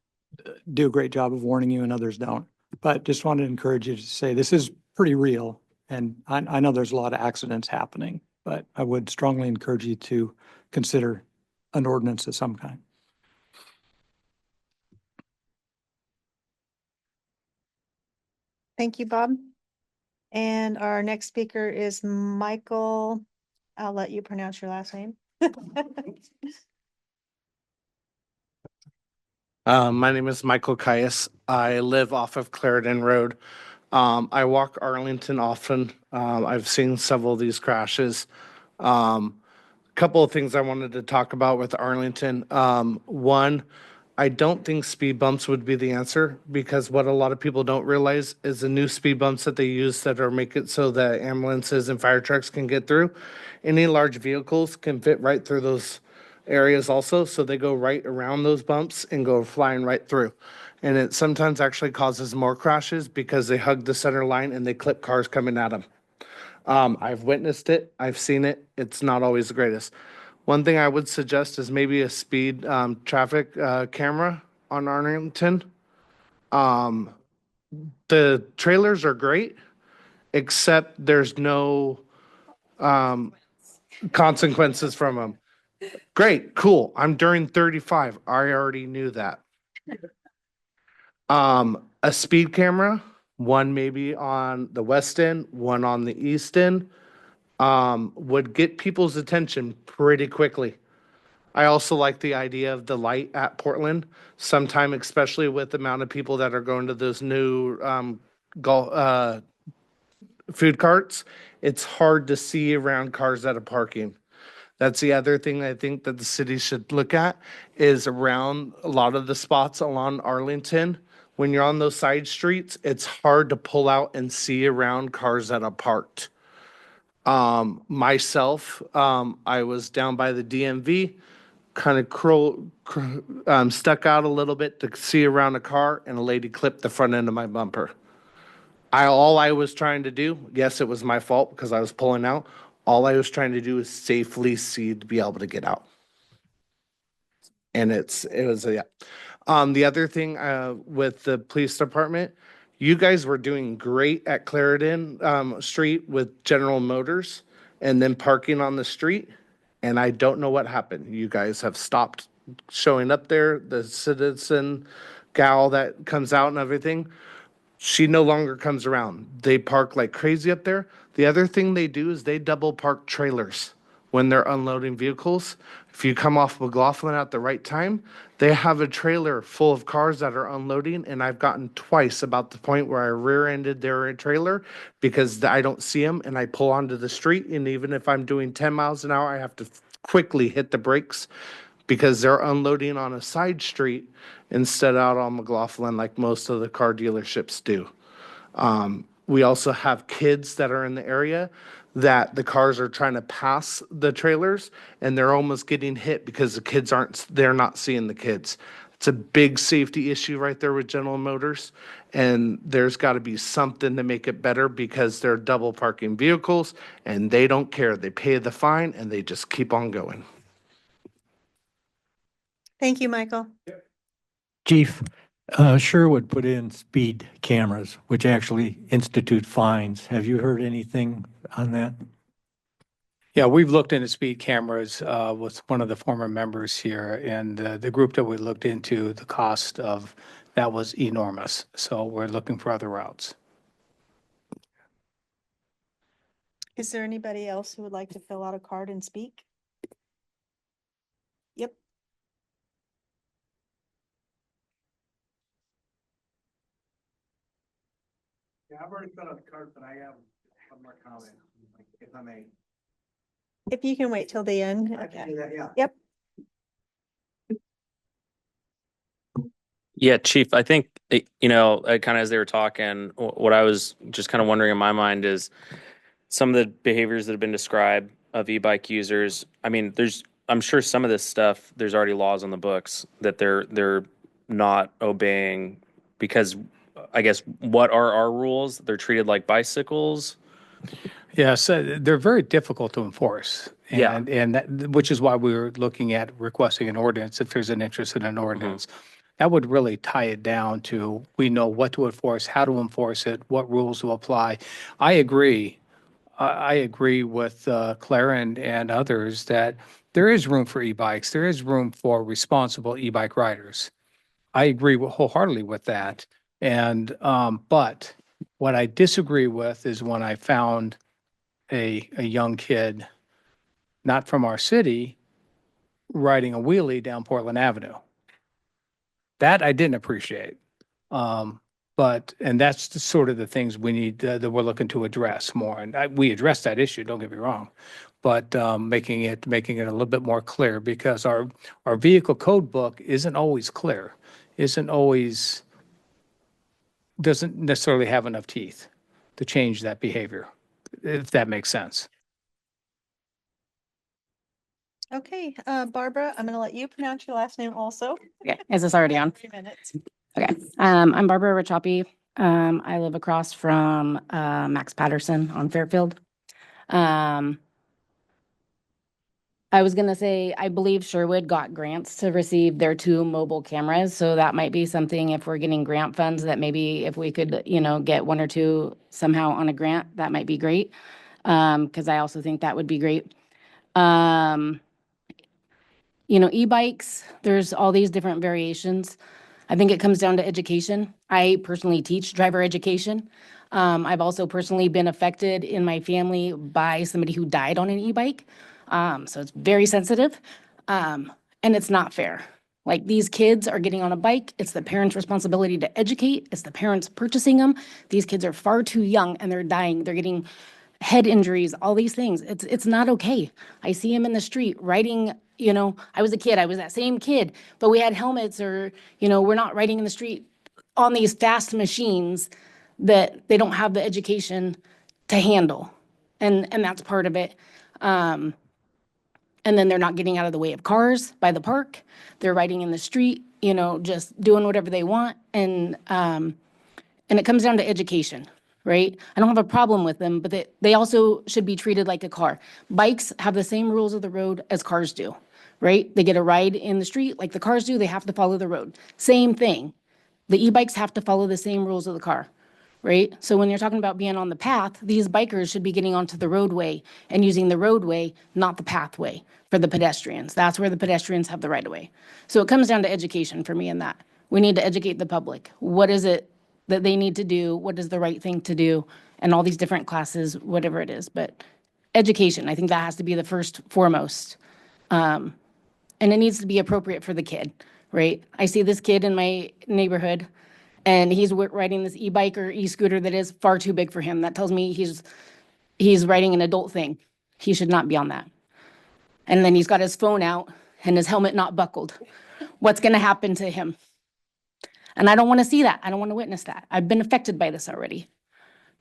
do a great job of warning you and others don't. But just wanted to encourage you to say this is pretty real. And I know there's a lot of accidents happening, but I would strongly encourage you to consider an ordinance of some kind. Thank you, Bob. And our next speaker is Michael. I'll let you pronounce your last name. My name is Michael Caius. I live off of Clarendon Road, I walk Arlington often. I've seen several of these crashes. Couple of things I wanted to talk about with Arlington. One, I don't think speed bumps would be the answer because what a lot of people don't realize is the new speed bumps that they use that are make it so that ambulances and fire trucks can get through. Any large vehicles can fit right through those areas also, so they go right around those bumps and go flying right through. And it sometimes actually causes more crashes because they hug the center line and they clip cars coming at them. I've witnessed it. I've seen it. It's not always the greatest. One thing I would suggest is maybe a speed traffic camera on Arlington. Um, the trailers are great, except there's no consequences from them. Great, cool. I'm during 35. I already knew that. A speed camera, one maybe on the west end, one on the east end, would get people's attention pretty quickly. I also like the idea of the light at Portland. Sometime, especially with the amount of people that are going to those new food carts, it's hard to see around cars that are parking. That's the other thing I think that the city should look at is around a lot of the spots along Arlington. When you're on those side streets, it's hard to pull out and see around cars that are parked. Myself, I was down by the DMV, kind of stuck out a little bit to see around a car, and a lady clipped the front end of my bumper. All I was trying to do, yes, it was my fault because I was pulling out. All I was trying to do is safely see to be able to get out. And it was yeah. The other thing with the police department, you guys were doing great at Clarendon Street with General Motors and then parking on the street. And I don't know what happened. You guys have stopped showing up there. The citizen gal that comes out and everything, she no longer comes around. They park like crazy up there. The other thing they do is they double park trailers when they're unloading vehicles. If you come off McLaughlin at the right time, they have a trailer full of cars that are unloading. And I've gotten twice about the point where I rear-ended their trailer because I don't see them and I pull onto the street. And even if I'm doing 10 miles an hour, I have to quickly hit the brakes because they're unloading on a side street instead out on McLaughlin like most of the car dealerships do. We also have kids that are in the area that the cars are trying to pass the trailers and they're almost getting hit because the kids they're not seeing the kids. It's a big safety issue right there with General Motors. And there's got to be something to make it better because they're double parking vehicles and they don't care. They pay the fine and they just keep on going. Thank you, Michael. Chief, Sherwood put in speed cameras, which actually institute fines. Have you heard anything on that? Yeah, we've looked into speed cameras with one of the former members here, and the group that we looked into, the cost of that was enormous. So we're looking for other routes. Is there anybody else who would like to fill out a card and speak? Yep. Yeah, I've already filled out the card, but I have one more comment, if I may. If you can wait till the end. I can Okay. do that, yeah. Yep. Yeah, Chief, I think, kind of as they were talking, what I was just kind of wondering in my mind is some of the behaviors that have been described of e-bike users. I mean, I'm sure some of this stuff, there's already laws on the books that they're not obeying because I guess what are our rules? They're treated like bicycles. Yes, they're very difficult to enforce. Yeah. And that, which is why we were looking at requesting an ordinance, if there's an interest in an ordinance. That would really tie it down to, we know what to enforce, how to enforce it, what rules will apply. I agree. I agree with Claire and others that there is room for e-bikes. There is room for responsible e-bike riders. I agree wholeheartedly with that. And, but what I disagree with is when I found a young kid, not from our city, riding a wheelie down Portland Avenue. That I didn't appreciate. But, and that's the sort of the things we need, that we're looking to address more. And we addressed that issue, don't get me wrong. But making it a little bit more clear, because our vehicle code book isn't always clear, isn't always, doesn't necessarily have enough teeth to change that behavior, if that makes sense. Okay, Barbara, I'm gonna let you pronounce your last name also. Okay, is this already on? 3 minutes. Okay, I'm Barbara Richoppe. I live across from Max Patterson on Fairfield. I was gonna say, I believe Sherwood got grants to receive their 2 mobile cameras, so that might be something, if we're getting grant funds, that maybe if we could, get 1 or 2 somehow on a grant, that might be great. Because I also think that would be great. E-bikes, there's all these different variations. I think it comes down to education. I personally teach driver education. I've also personally been affected in my family by somebody who died on an e-bike. So it's very sensitive. And it's not fair. Like, these kids are getting on a bike. It's the parents' responsibility to educate. It's the parents purchasing them. These kids are far too young and they're dying. They're getting head injuries, all these things. It's not okay. I see him in the street riding, I was a kid, I was that same kid, but we had helmets, or, we're not riding in the street on these fast machines that they don't have the education to handle. And that's part of it. And then they're not getting out of the way of cars by the park. They're riding in the street, just doing whatever they want. And it comes down to education, right? I don't have a problem with them, but they also should be treated like a car. Bikes have the same rules of the road as cars do, right? They get a ride in the street like the cars do. They have to follow the road. Same thing. The e-bikes have to follow the same rules of the car, right? So when you're talking about being on the path, these bikers should be getting onto the roadway and using the roadway, not the pathway, for the pedestrians. That's where the pedestrians have the right of way. So it comes down to education for me in that. We need to educate the public. What is it that they need to do? What is the right thing to do? And all these different classes, whatever it is. But education, I think that has to be the first foremost. And it needs to be appropriate for the kid, right? I see this kid in my neighborhood, and he's riding this e-bike or e-scooter that is far too big for him. That tells me he's riding an adult thing. He should not be on that. And then he's got his phone out and his helmet not buckled. What's going to happen to him? And I don't want to see that. I don't want to witness that. I've been affected by this already.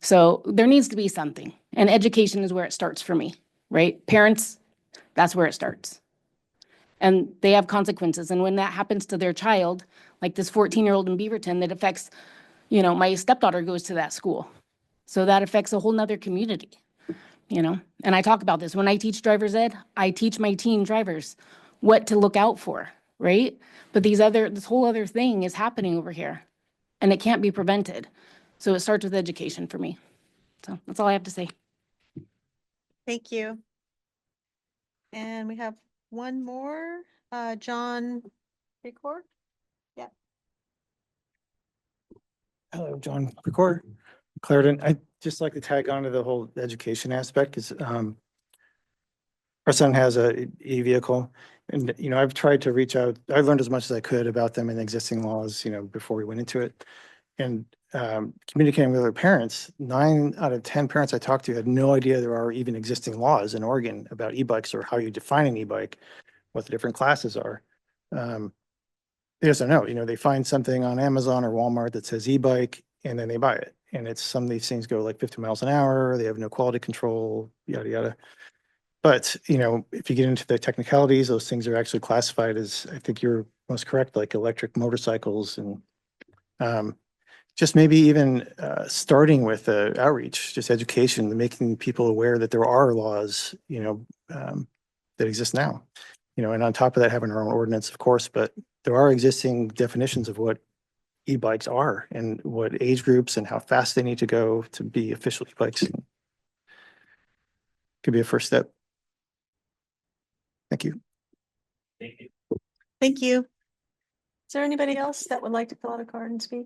So there needs to be something. And education is where it starts for me, right? Parents, that's where it starts. And they have consequences. And when that happens to their child, like this 14-year-old in Beaverton, that affects, my stepdaughter goes to that school. So that affects a whole nother community, And I talk about this. When I teach driver's ed, I teach my teen drivers what to look out for, right? But this whole other thing is happening over here, and it can't be prevented. So it starts with education for me. So that's all I have to say. Thank you. And we have one more, John Precor. Yeah. Hello, John Precor, Clarendon. I'd just like to tag on to the whole education aspect, because our son has a e-vehicle, and, I've tried to reach out. I learned as much as I could about them and existing laws, before we went into it. And communicating with other parents, 9 out of 10 parents I talked to had no idea there are even existing laws in Oregon about e-bikes, or how you define an e-bike, what the different classes are. They just don't know, they find something on Amazon or Walmart that says e-bike, and then they buy it. And some of these things go like 50 miles an hour. They have no quality control, yada, yada. But, if you get into the technicalities, those things are actually classified as, I think you're most correct, like electric motorcycles. And just maybe even starting with outreach, just education, making people aware that there are laws, that exist now. And on top of that, having our own ordinance, of course, but there are existing definitions of what e-bikes are and what age groups and how fast they need to go to be official e-bikes. Could be a first step. Thank you. Thank you. Is there anybody else that would like to fill out a card and speak?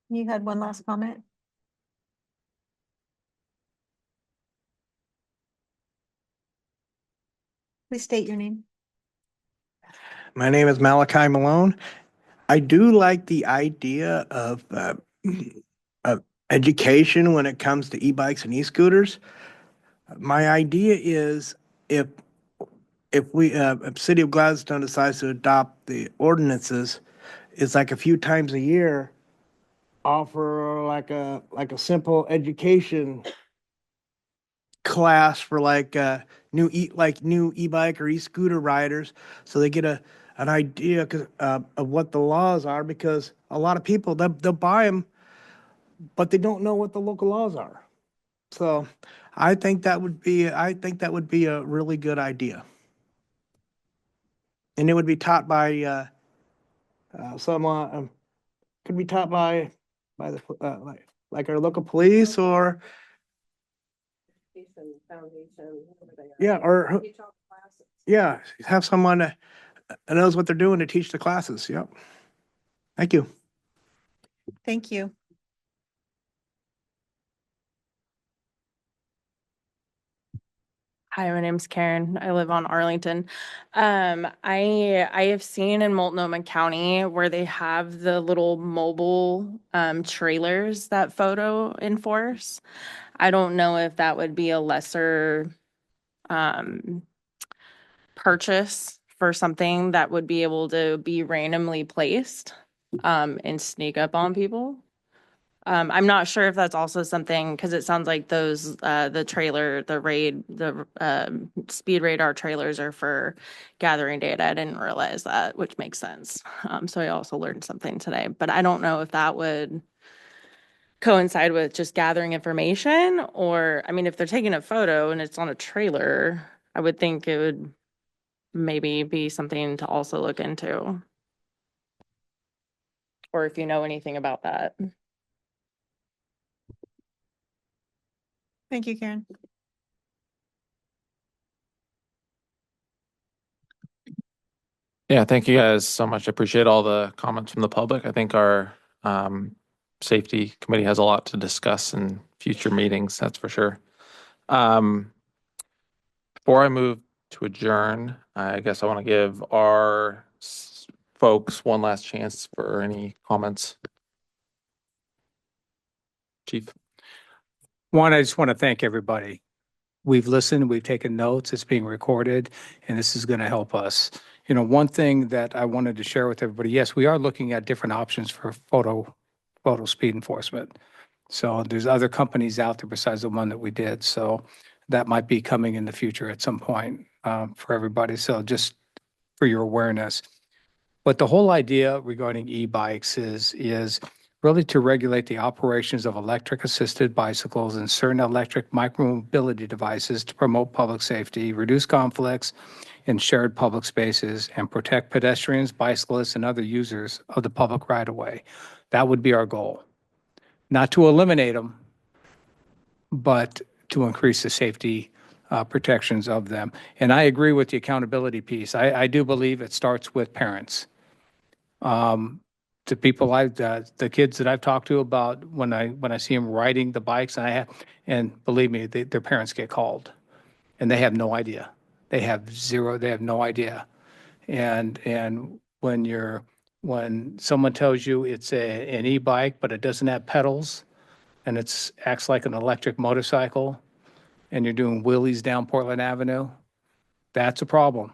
You had one last comment. Please state your name. My name is Malachi Malone. I do like the idea of education when it comes to e-bikes and e-scooters. My idea is if if City of Gladstone decides to adopt the ordinances, it's like a few times a year, offer like a simple education class for new e-bike or e-scooter riders, so they get an idea of what the laws are, because a lot of people they'll buy them, but they don't know what the local laws are. So I think that would be a really good idea. And it would be taught by someone, could be taught by the like our local police, or yeah, or yeah, have someone that knows what they're doing to teach the classes. Yep. Thank you. Thank you. Hi, my name's Karen. I live on Arlington. I have seen in Multnomah County where they have the little mobile trailers that photo enforce. I don't know if that would be a lesser purchase for something that would be able to be randomly placed and sneak up on people. I'm not sure if that's also something, because it sounds like those the speed radar trailers are for gathering data. I didn't realize that, which makes sense. So I also learned something today, but I don't know if that would coincide with just gathering information, or, I mean, if they're taking a photo and it's on a trailer, I would think it would maybe be something to also look into. Or if you know anything about that. Thank you, Karen. Yeah, thank you guys so much. I appreciate all the comments from the public. I think our safety committee has a lot to discuss in future meetings, that's for sure. Before I move to adjourn, I guess I want to give our folks one last chance for any comments. Chief. One, I just want to thank everybody. We've listened, we've taken notes, it's being recorded, and this is going to help us. You know, one thing that I wanted to share with everybody, yes, we are looking at different options for photo speed enforcement. So there's other companies out there besides the one that we did. So that might be coming in the future at some point for everybody. So just for your awareness. But the whole idea regarding e-bikes is really to regulate the operations of electric-assisted bicycles and certain electric micromobility devices to promote public safety, reduce conflicts in shared public spaces, and protect pedestrians, bicyclists, and other users of the public right-of-way. That would be our goal. Not to eliminate them, but to increase the safety protections of them. And I agree with the accountability piece. I do believe it starts with parents. The people the kids that I've talked to about when I see them riding the bikes, and believe me, their parents get called, and they have no idea. They have no idea. And when someone tells you it's an e-bike, but it doesn't have pedals, and acts like an electric motorcycle, and you're doing wheelies down Portland Avenue, that's a problem.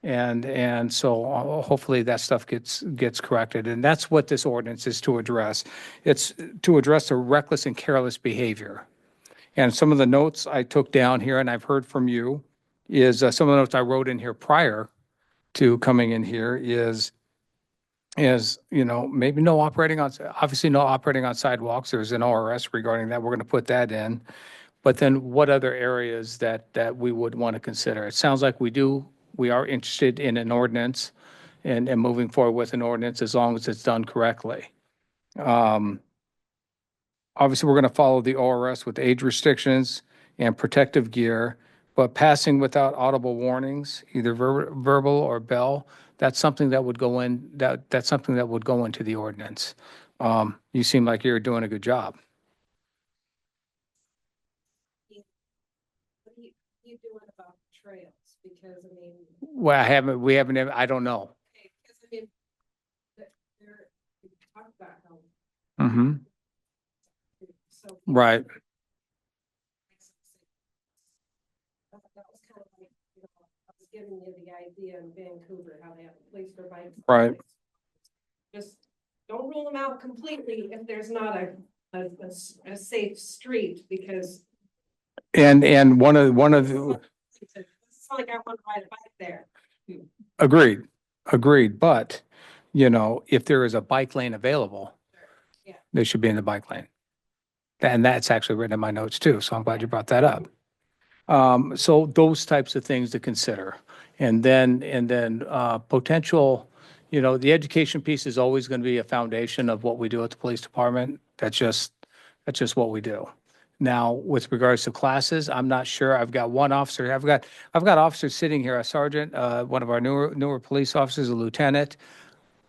And so hopefully that stuff gets corrected. And that's what this ordinance is to address. It's to address the reckless and careless behavior. And some of the notes I took down here, and I've heard from you, is some of the notes I wrote in here prior to coming in here is, maybe obviously no operating on sidewalks. There's an ORS regarding that. We're going to put that in. But then what other areas that we would want to consider? It sounds like we are interested in an ordinance and moving forward with an ordinance as long as it's done correctly. Obviously, we're going to follow the ORS with age restrictions and protective gear, but passing without audible warnings, either verbal or bell, that's something that would go that's something that would go into the ordinance. You seem like you're doing a good job. What are you doing about trails? Because, I mean. Well, I don't know. Because, I mean, talk about how. Mm-hmm. So. Right. That was kind of like, I was giving you the idea in Vancouver, how they have a place for bikes. Right. Just don't rule them out completely if there's not a safe street, because And one of the, it's not like I want to ride a bike there. agreed. But, if there is a bike lane available, Yeah. they should be in the bike lane. And that's actually written in my notes too. So I'm glad you brought that up. So those types of things to consider. And then potential, the education piece is always going to be a foundation of what we do at the police department. That's just what we do. Now, with regards to classes, I'm not sure. I've got one officer, I've got officers sitting here, a sergeant, one of our newer police officers, a lieutenant,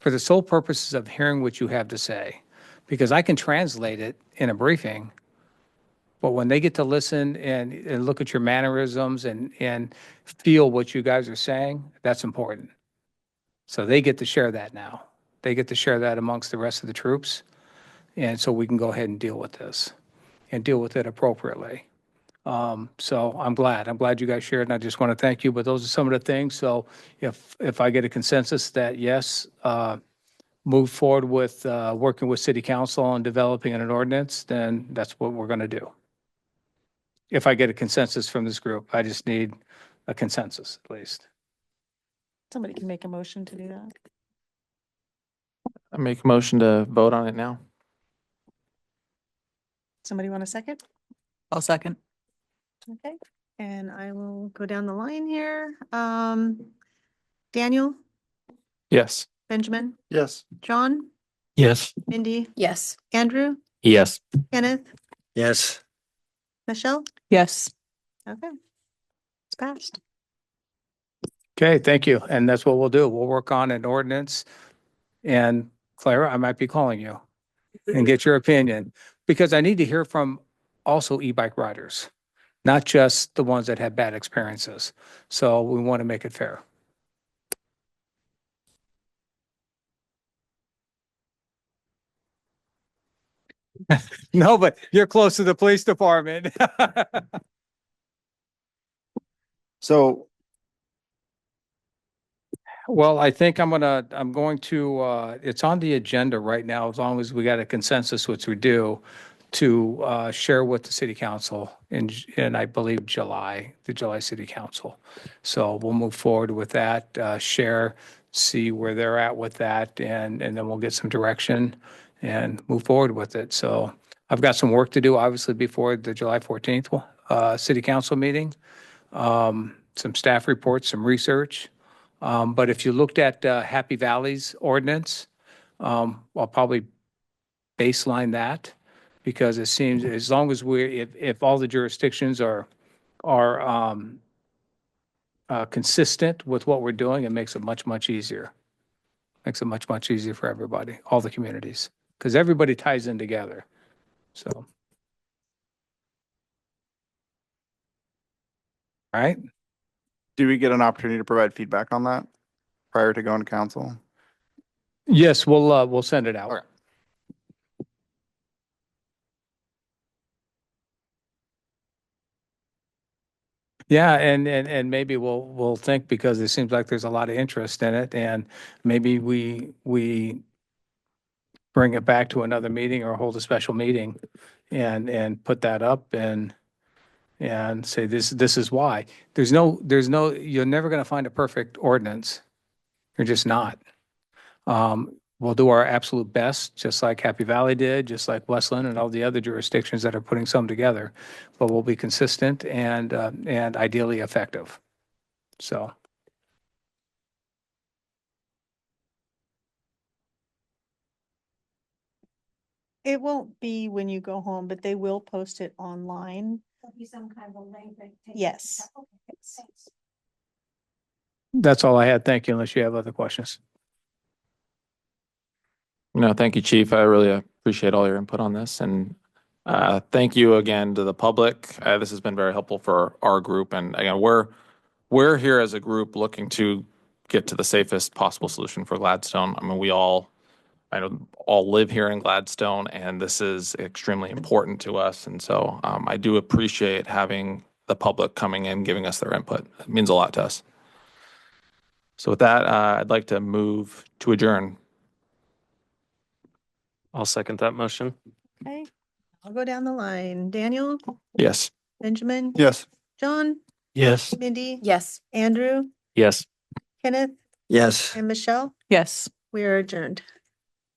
for the sole purposes of hearing what you have to say. Because I can translate it in a briefing, but when they get to listen and look at your mannerisms and feel what you guys are saying, that's important. So they get to share that now. They get to share that amongst the rest of the troops. And so we can go ahead and deal with this and deal with it appropriately. So I'm glad you guys shared, and I just want to thank you. But those are some of the things. So if I get a consensus that yes, move forward with working with city council on developing an ordinance, then that's what we're going to do. If I get a consensus from this group, I just need a consensus at least. Somebody can make a motion to do that. I make a motion to vote on it now. Somebody want a second? I'll second. Okay, and I will go down the line here. Daniel, Yes. Benjamin, Yes. John, Yes. Mindy, Yes. Andrew, Yes. Kenneth, Yes. Michelle. Yes. Okay. It's passed. Okay, thank you. And that's what we'll do. We'll work on an ordinance. And Clara, I might be calling you and get your opinion, because I need to hear from also e-bike riders, not just the ones that had bad experiences. So we want to make it fair. No, but you're close to the police department. So Well, I think I'm going to, it's on the agenda right now, as long as we got a consensus, which we do, to share with the city council in I believe, the July city council. So we'll move forward with that, share, see where they're at with that, and then we'll get some direction and move forward with it. So I've got some work to do, obviously, before the July 14th city council meeting. Some staff reports, some research. But if you looked at Happy Valley's ordinance, I'll probably baseline that, because it seems as long as if all the jurisdictions are consistent with what we're doing, it makes it much easier. Makes it much easier for everybody, all the communities, because everybody ties in together. So. All right. do we get an opportunity to provide feedback on that prior to going to council? Yes, we'll send it out. Okay. Yeah, and maybe we'll think, because it seems like there's a lot of interest in it, and maybe we bring it back to another meeting or hold a special meeting and put that up and say this is why. There's no you're never going to find a perfect ordinance. You're just not. We'll do our absolute best, just like Happy Valley did, just like Westland and all the other jurisdictions that are putting some together, but we'll be consistent and ideally effective. So. It won't be when you go home, but they will post it online. There'll be some kind of a link that takes. Yes. Okay, thanks. That's all I had. Thank you, unless you have other questions. No, thank you, Chief. I really appreciate all your input on this. And thank you again to the public. This has been very helpful for our group. And again, we're here as a group looking to get to the safest possible solution for Gladstone. I mean, I know all live here in Gladstone, and this is extremely important to us. And so I do appreciate having the public coming in, giving us their input. It means a lot to us. So with that, I'd like to move to adjourn. I'll second that motion. Okay, I'll go down the line. Daniel, Yes. Benjamin, Yes. John, Yes. Mindy, Yes. Andrew, Yes. Kenneth, Yes. and Michelle. Yes. We are adjourned.